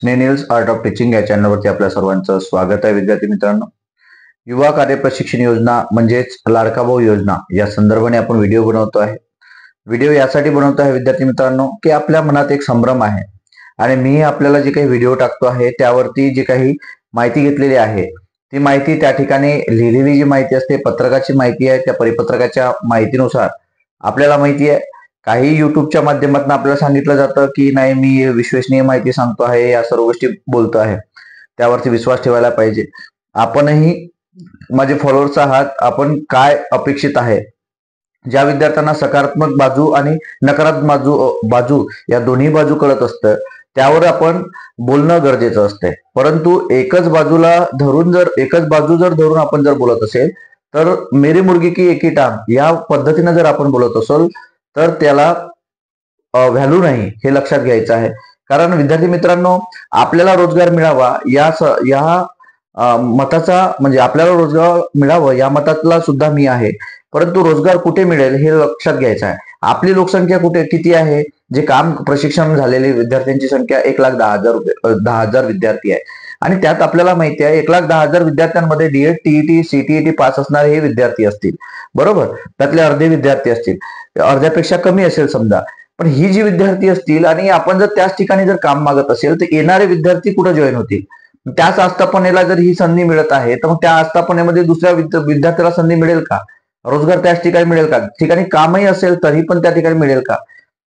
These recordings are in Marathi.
स्नेनिल्स आर्ट ऑफ टीचिंग या चॅनलवरती आपल्या सर्वांचं स्वागत आहे. विद्यार्थी मित्रांनो, युवा कार्य प्रशिक्षण योजना म्हणजेच लाडका भाऊ योजना या संदर्भाने आपण व्हिडिओ बनवतो आहे. व्हिडिओ यासाठी बनवतो आहे विद्यार्थी मित्रांनो की आपल्या मनात एक संभ्रम आहे आणि मी आपल्याला जे काही व्हिडिओ टाकतो आहे त्यावरती जी काही माहिती घेतलेली आहे ती माहिती त्या ठिकाणी लिहिलेली जी माहिती असते, पत्रकाची माहिती आहे, त्या परिपत्रकाच्या माहितीनुसार आपल्याला माहिती आहे काही युट्यूबच्या माध्यमातून आपल्याला सांगितलं जातं की नाही, मी विश्वसनीय माहिती सांगतो आहे, या सर्व गोष्टी बोलतो आहे, त्यावरती विश्वास ठेवायला पाहिजे. आपणही माझे फॉलोअर्स आहात, आपण काय अपेक्षित आहे, ज्या विद्यार्थ्यांना सकारात्मक बाजू आणि नकारात्मक बाजू या दोन्ही बाजू कळत असतं त्यावर आपण बोलणं गरजेचं असते. परंतु एकच बाजू जर धरून आपण जर बोलत असेल तर मेरी मुर्गी की एक ही टांग या पद्धतीने जर आपण बोलत असेल तर त्याला व्हॅल्यू नाही, हे लक्षात घ्यायचं आहे. कारण विद्यार्थी मित्रांनो, आपल्याला रोजगार मिळावा या मताचा म्हणजे आपल्याला रोजगार मिळावं या मतातला सुद्धा मी आहे. परंतु रोजगार कुठे मिळेल हे लक्षात घ्यायचं आहे. आपली लोकसंख्या किती आहे, जे काम प्रशिक्षण झालेले विद्यार्थ्यांची संख्या 1,10,000 विद्यार्थी आहे. आणि त्यात आपल्याला माहिती आहे 1,10,000 विद्यार्थ्यांमध्ये डीएड, टीईटी, सीटीईटी पास असणारे हे विद्यार्थी असतील, बरोबर. त्यातले अर्धे विद्यार्थी असतील, अर्ध्यापेक्षा कमी असेल समजा. पण ही जी विद्यार्थी असतील आणि आपण जर त्याच ठिकाणी जर काम मागत असेल तर येणारे विद्यार्थी कुठे जॉईन होतील? त्याच आस्थापनेला जर ही संधी मिळत आहे तर मग त्या आस्थापनेमध्ये दुसऱ्या विद्यार्थ्याला संधी मिळेल का? रोजगार त्याच ठिकाणी मिळेल का? ठिकाणी कामही असेल तरी पण त्या ठिकाणी मिळेल का?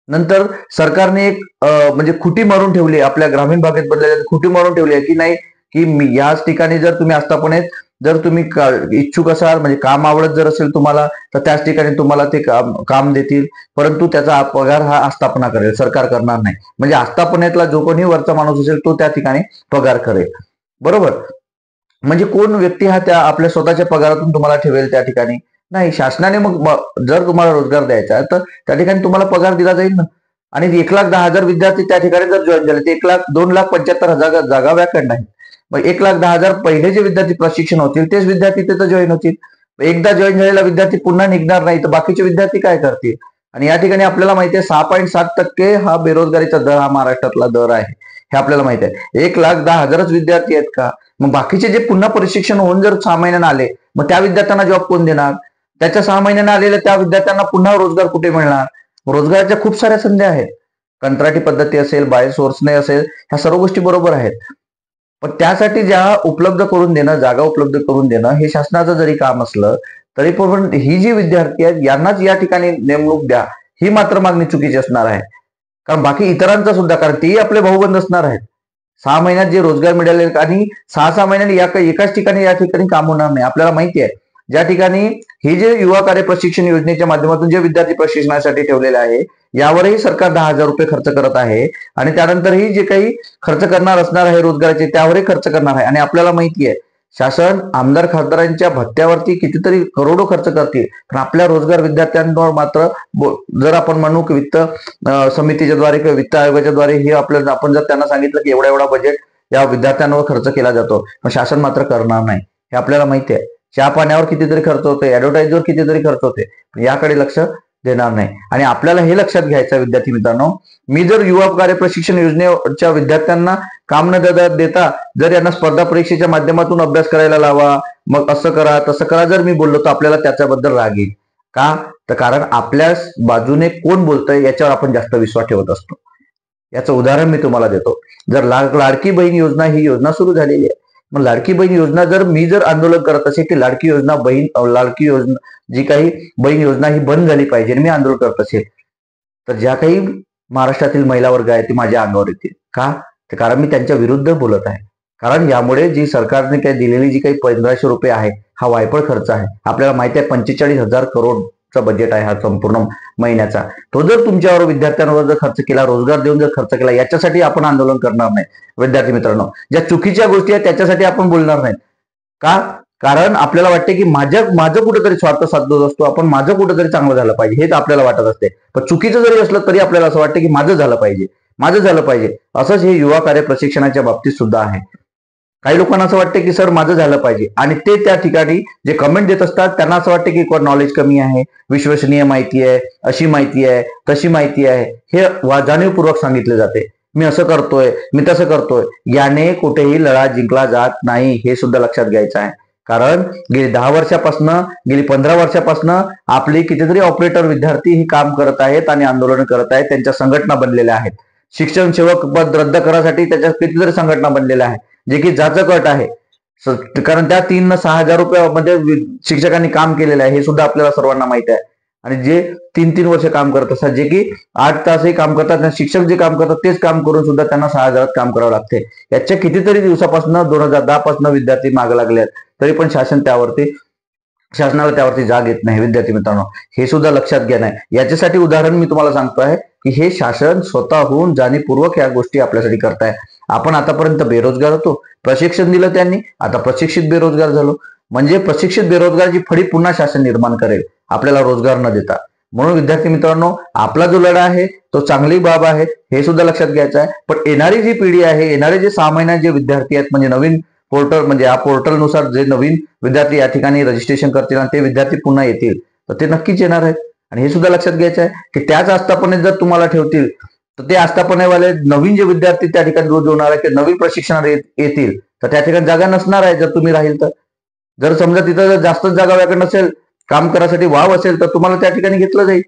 नंतर सरकारने एक म्हणजे खुटी मारून ठेवली, आपल्या ग्रामीण भागात बदलल्या खुटी मारून ठेवली आहे की नाही, की याच ठिकाणी जर तुम्ही आस्थापनेत जर तुम्ही इच्छुक असाल, म्हणजे काम आवडत जर असेल तुम्हाला, तर त्याच ठिकाणी तुम्हाला ते काम देतील. परंतु त्याचा पगार हा आस्थापना करेल, सरकार करणार नाही. म्हणजे आस्थापनेतला जो कोणी वरचा माणूस असेल तो त्या ठिकाणी पगार करेल, बरोबर. म्हणजे कोण व्यक्ती हा त्या आपल्या स्वतःच्या पगारातून तुम्हाला ठेवेल त्या ठिकाणी? नाही. शासनाने मग जर तुम्हाला रोजगार द्यायचा आहे तर त्या ठिकाणी तुम्हाला पगार दिला जाईल ना. आणि 1,10,000 विद्यार्थी त्या ठिकाणी जर जॉईन झाले तर 2,75,000 जागा व्याकंड आहेत. मग 1,10,000 पहिले जे विद्यार्थी प्रशिक्षण होतील तेच विद्यार्थी तिथं जॉईन होतील. एकदा जॉईन झालेला विद्यार्थी पुन्हा निघणार नाही तर बाकीचे विद्यार्थी काय करतील? आणि या ठिकाणी आपल्याला माहिती आहे 6.7% हा बेरोजगारीचा दर, हा महाराष्ट्रातला दर आहे, हे आपल्याला माहिती आहे. 1,10,000 विद्यार्थी आहेत का? मग बाकीचे जे पुन्हा प्रशिक्षण होऊन जर 6 महिन्यानं आले, मग त्या विद्यार्थ्यांना जॉब कोण देणार? त्याच्या 6 महिन्यानं आलेल्या त्या विद्यार्थ्यांना पुन्हा रोजगार कुठे मिळणार? रोजगाराच्या खूप साऱ्या संधी आहेत. कंत्राटी पद्धती असेल, बाय सोर्सने असेल, ह्या सर्व गोष्टी बरोबर आहेत. पण त्यासाठी ज्या उपलब्ध करून देणं, जागा उपलब्ध करून देणं हे शासनाचं जरी काम असलं तरी पण ही जी विद्यार्थी आहेत यांनाच या ठिकाणी नेमणूक द्या, ही मात्र मागणी चुकीची असणार आहे. कारण बाकी इतरांचा सुद्धा, कारण तेही आपले भाऊबंद असणार आहेत. 6 महिन्यात जे रोजगार मिळाले आणि 6 महिन्यांनी एकाच ठिकाणी या ठिकाणी काम होणार नाही. आपल्याला माहिती आहे ज्या ठिकाणी हे जे युवा कार्य प्रशिक्षण योजनेच्या माध्यमातून जे विद्यार्थी प्रशिक्षणासाठी ठेवलेले आहे यावरही सरकार 10,000 रुपये खर्च करत आहे आणि त्यानंतरही जे काही खर्च करणार असणार आहे रोजगाराचे त्यावरही खर्च करणार आहे. आणि आपल्याला माहिती आहे शासन आमदार खासदारांच्या भत्त्यावरती कितीतरी करोडो खर्च करतील, पण आपल्या रोजगार विद्यार्थ्यांवर मात्र जर आपण म्हणू की वित्त समितीच्या द्वारे किंवा वित्त आयोगाच्या द्वारे हे आपल्याला आपण जर त्यांना सांगितलं की एवढा एवढा बजेट या विद्यार्थ्यांवर खर्च केला जातो, पण शासन मात्र करणार नाही. हे आपल्याला माहिती आहे. चहा पाण्यावर कितीतरी खर्च होते, ऍडव्हर्टाईजवर कितीतरी खर्च होते, याकडे लक्ष देणार नाही. आणि आपल्याला हे लक्षात घ्यायचं विद्यार्थी मित्रांनो, मी जर युवा कार्य प्रशिक्षण योजनेच्या विद्यार्थ्यांना काम न देता जर यांना स्पर्धा परीक्षेच्या माध्यमातून अभ्यास करायला लावा, मग असं करा तसं करा जर मी बोललो तर आपल्याला त्याच्याबद्दल राग येईल. का? तर कारण आपल्या बाजूने कोण बोलतंय याच्यावर आपण जास्त विश्वास ठेवत असतो. याचं उदाहरण मी तुम्हाला देतो. जर लाडकी बहीण योजना ही योजना सुरू झालेली आहे, मग लाडकी बहीण योजना जर मी जर आंदोलन करत असेल की लाडकी योजना जी काही बहीण योजना ही बंद झाली पाहिजे, मी आंदोलन करत असेल तर ज्या काही महाराष्ट्रातील महिला वर्ग आहे ते माझ्या अंगावर येतील. का? तर कारण मी त्यांच्या विरुद्ध बोलत आहे. कारण यामुळे जी सरकारने काही दिलेली जी काही 1,500 रुपये आहे हा वायफळ खर्च आहे. आपल्याला माहिती आहे 45,000 करोडचा बजेट आहे हा संपूर्ण महिन्याचा. तो जर तुमच्यावर विद्यार्थ्यांवर जर खर्च केला, रोजगार देऊन जर खर्च केला, याच्यासाठी आपण आंदोलन करणार नाही विद्यार्थी मित्रांनो. ज्या चुकीच्या गोष्टी आहेत त्याच्यासाठी आपण बोलणार नाही. का? कारण आपल्याला वाटते की माझं कुठेतरी स्वार्थ साधत असतो आपण, माझं कुठेतरी चांगलं झालं पाहिजे हेच आपल्याला वाटत असते. पण चुकीचं जरी असलं तरी आपल्याला असं वाटतं की माझं झालं पाहिजे. असंच हे युवा कार्य प्रशिक्षणाच्या बाबतीत सुद्धा आहे. काही लोकांना असं वाटतं की सर माझं झालं पाहिजे, आणि ते त्या ठिकाणी जे कमेंट देत असतात त्यांना असं वाटतं की नॉलेज कमी आहे, विश्वसनीय माहिती आहे, अशी माहिती आहे, तशी माहिती आहे, हे जाणीवपूर्वक सांगितले जाते. मी असं करतोय, मी तसं करतोय, याने कुठेही लढा जिंकला जात नाही, हे सुद्धा लक्षात घ्यायचं आहे. कारण गेली 10 वर्षापासून, गेली 15 वर्षापासून आपली कितीतरी ऑपरेटर विद्यार्थी हे काम करत आहेत आणि आंदोलन करत आहेत. त्यांच्या संघटना बनलेल्या आहेत. शिक्षण सेवक पद रद्द करण्यासाठी त्याच्या कितीतरी संघटना बनलेल्या आहेत, जे की जाचक आहे. कारण त्या 3-6 हजार रुपयामध्ये शिक्षकांनी काम केलेलं आहे, हे सुद्धा आपल्याला सर्वांना माहिती आहे. आणि जे 3-3 वर्ष काम करत असतात, जे की 8 तासही काम करतात, शिक्षक जे काम करतात तेच काम करून सुद्धा त्यांना 6 हजारात काम करावं लागते. याच्या कितीतरी दिवसापासून 2010 पासून विद्यार्थी मागे लागले आहेत, तरी पण शासनाला त्यावरती जाग येत नाही. विद्यार्थी मित्रांनो, हे सुद्धा लक्षात घ्या. नाही, याच्यासाठी उदाहरण मी तुम्हाला सांगतो आहे की हे शासन स्वतःहून जाणीवपूर्वक या गोष्टी आपल्यासाठी करताय. आपण आतापर्यंत बेरोजगार होतो, प्रशिक्षण दिलं त्यांनी, आता प्रशिक्षित बेरोजगार झालो. म्हणजे प्रशिक्षित बेरोजगारची फळी पुन्हा शासन निर्माण करेल आपल्याला रोजगार न देता. म्हणून विद्यार्थी मित्रांनो, आपला जो लढा आहे तो चांगली बाब आहे, हे सुद्धा लक्षात घ्यायचं आहे. पण येणारी जी पिढी आहे, येणारे जे 6 महिन्यात जे विद्यार्थी आहेत, म्हणजे नवीन पोर्टल, म्हणजे या पोर्टलनुसार जे नवीन विद्यार्थी या ठिकाणी रजिस्ट्रेशन करतील आणि ते विद्यार्थी पुन्हा येतील, तर ते नक्कीच येणार आहेत. आणि हे सुद्धा लक्षात घ्यायचं आहे की त्याच आस्थापनेत जर तुम्हाला ठेवतील, तर ते आस्थापनेवाले नवीन जे विद्यार्थी त्या ठिकाणी रोज होणार आहे, की नवीन प्रशिक्षण येतील, तर त्या ठिकाणी जागा नसणार आहे. जर तुम्ही राहील तर, जर समजा तिथं जर जास्तच जागा व्याकरण नसेल, काम करायसाठी वाव असेल, तर तुम्हाला त्या ठिकाणी घेतलं जाईल.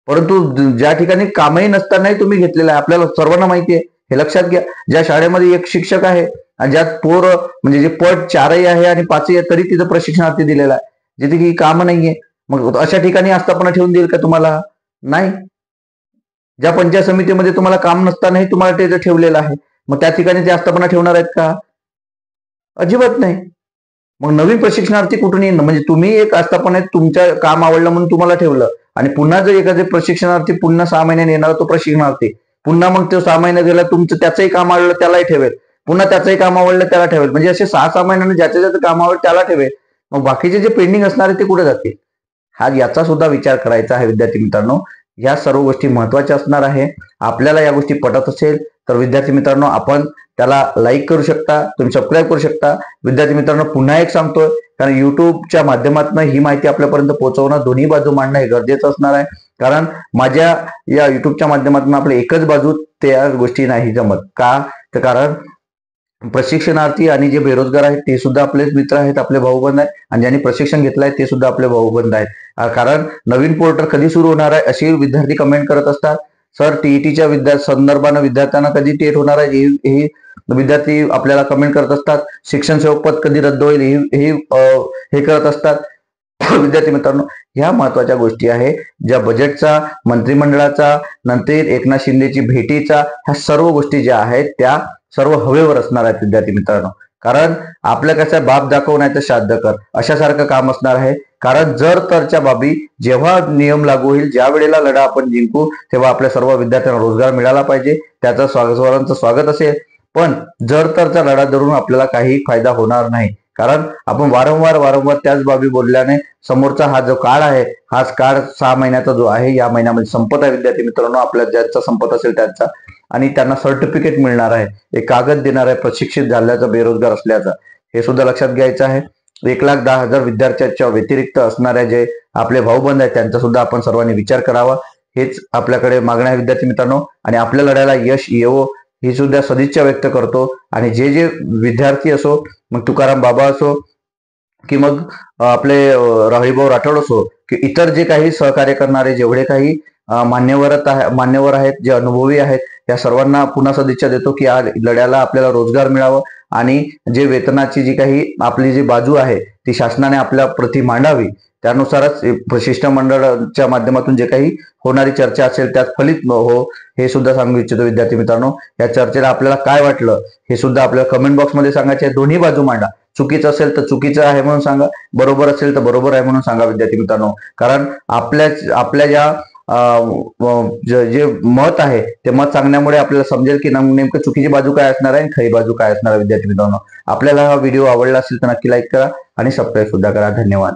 परंतु ज्या ठिकाणी कामही नसतानाही तुम्ही घेतलेलं आहे, आपल्याला सर्वांना माहिती आहे, हे लक्षात घ्या. ज्या शाळेमध्ये 1 शिक्षक आहे आणि ज्यात म्हणजे जे पद 4ही आहे आणि 5ही आहे, तरी तिथं प्रशिक्षणार्थी दिलेला आहे, जिथे की काम नाहीये. मग अशा ठिकाणी आस्थापना ठेवून देईल का तुम्हाला? नाही. ज्या पंचायत समितीमध्ये तुम्हाला काम नसतानाही तुम्हाला ते ठेवलेलं आहे, मग त्या ठिकाणी ते आस्थापना ठेवणार आहेत का? अजिबात नाही. मग नवीन प्रशिक्षणार्थी कुठून येईल? म्हणजे तुम्ही एक आस्थापनेत तुमच्या काम आवडलं म्हणून तुम्हाला ठेवलं, आणि पुन्हा जर एखादे प्रशिक्षणार्थी पुन्हा 6 महिन्याने येणार, तो प्रशिक्षणार्थी पुन्हा मग तो 6 महिने गेला, तुमचं त्याचंही काम आवडलं त्यालाही ठेवेल, पुन्हा त्याचंही काम आवडलं त्याला ठेवेल. म्हणजे असे 6-6 महिन्याने ज्याच्या काम आवडलं त्याला ठेवेल. मग बाकीचे जे पेंडिंग असणार आहे ते कुठे जातील? याचा सुद्धा विचार करायचा आहे विद्यार्थी मित्रांनो. या सर्व गोष्टी महत्वाच्या असणार आहे. आपल्याला या गोष्टी पटत असेल तर विद्यार्थी मित्रांनो, आपण त्याला लाईक करू शकता, तुम्ही सबस्क्राईब करू शकता. विद्यार्थी मित्रांनो, पुन्हा एक सांगतोय, कारण युट्यूबच्या माध्यमातून ही माहिती आपल्यापर्यंत पोहोचवणं, दोन्ही बाजू मांडणं हे गरजेचं असणार आहे. कारण माझ्या या युट्यूबच्या माध्यमातून आपल्या एकच बाजू त्या गोष्टी नाही जमत का? तर कारण प्रशिक्षणार्थी आणि जे बेरोजगार आहेत ते सुद्धा आपले मित्र आहेत, आपले भाऊबंद आहेत, आणि ज्यांनी प्रशिक्षण घेतलं आहे ते सुद्धा आपले भाऊबंद आहेत. कारण नवीन पोर्टल कधी सुरू होणार आहे अशी विद्यार्थी कमेंट करत असतात. सर, टीईटीच्या संदर्भानं विद्यार्थ्यांना कधी टेट होणार आहे हे विद्यार्थी आपल्याला कमेंट करत असतात. शिक्षण सेवक पद कधी रद्द होईल हे करत असतात. विद्यार्थी मित्रांनो, ह्या महत्वाच्या गोष्टी आहे, ज्या बजेटचा, मंत्रिमंडळाचा, नंतर एकनाथ शिंदेची भेटीचा, ह्या सर्व गोष्टी ज्या आहेत त्या सर्व हवेवर असणार आहेत विद्यार्थी मित्रांनो. कारण आपलं कसं बाप दाखव नाही तर श्राद्ध कर अशासारखं काम असणार आहे. कारण जर तरच्या बाबी जेव्हा नियम लागू होईल, ज्या वेळेला लढा आपण जिंकू, तेव्हा आपल्या सर्व विद्यार्थ्यांना रोजगार मिळाला पाहिजे, त्याचं सर्वांचं स्वागत असेल. पण जर तरचा लढा धरून आपल्याला काही फायदा होणार नाही. कारण आपण वारंवार त्याच बाबी बोलल्याने समोरचा हा जो काळ आहे, हाच काळ 6 महिन्याचा जो आहे, या महिन्यामध्ये संपत आहे विद्यार्थी मित्रांनो. आपल्या ज्यांचा संपत असेल त्यांचा, आणि त्यांना सर्टिफिकेट मिळणार आहे, एक कागद देणार आहे प्रशिक्षित झाल्याचा, बेरोजगार असल्याचा, हे सुद्धा लक्षात घ्यायचं आहे. 1,10,000 विद्यार्थ्यांच्या व्यतिरिक्त असणाऱ्या जे आपले भाऊबंद आहेत त्यांचा सुद्धा आपण सर्वांनी विचार करावा, हेच आपल्याकडे मागणं आहे विद्यार्थी मित्रांनो. आणि आपल्या लढ्याला यश येवो ही सुद्धा सदिच्छा व्यक्त करतो. आणि जे विद्यार्थी असो, मग तुकाराम बाबा असो, की मग आपले राहुलभाऊ राठोड असो, की इतर जे काही सहकार्य करणारे जेवढे काही मान्यवर आहेत, जे अनुभवी आहेत, या सर्वांना पुन्हा सदिच्छा देतो की या लढ्याला आपल्याला रोजगार मिळावं, आणि जे वेतनाची जी काही आपली जी बाजू आहे ती शासनाने आपल्या प्रति मांडावी. त्यानुसारच शिष्टमंडळाच्या माध्यमातून जे काही होणारी चर्चा असेल त्यात फलित हो, हे सुद्धा सांगू इच्छितो विद्यार्थी मित्रांनो. या चर्चेला आपल्याला काय वाटलं हे सुद्धा आपल्याला कमेंट बॉक्समध्ये सांगायचे आहे. दोन्ही बाजू मांडा. चुकीचं असेल तर चुकीचं आहे म्हणून सांगा, बरोबर असेल तर बरोबर आहे म्हणून सांगा विद्यार्थी मित्रांनो. कारण आपल्या ज्या जे मत आहे ते मत सांगण्यामुळे आपल्याला समजेल की नेमकं चुकीची बाजू काय असणार आहे आणि खरी बाजू काय असणार आहे. विद्यार्थी मित्रांनो, आपल्याला हा व्हिडिओ आवडला असेल तर नक्की लाईक करा आणि सबस्क्राईब सुद्धा करा. धन्यवाद.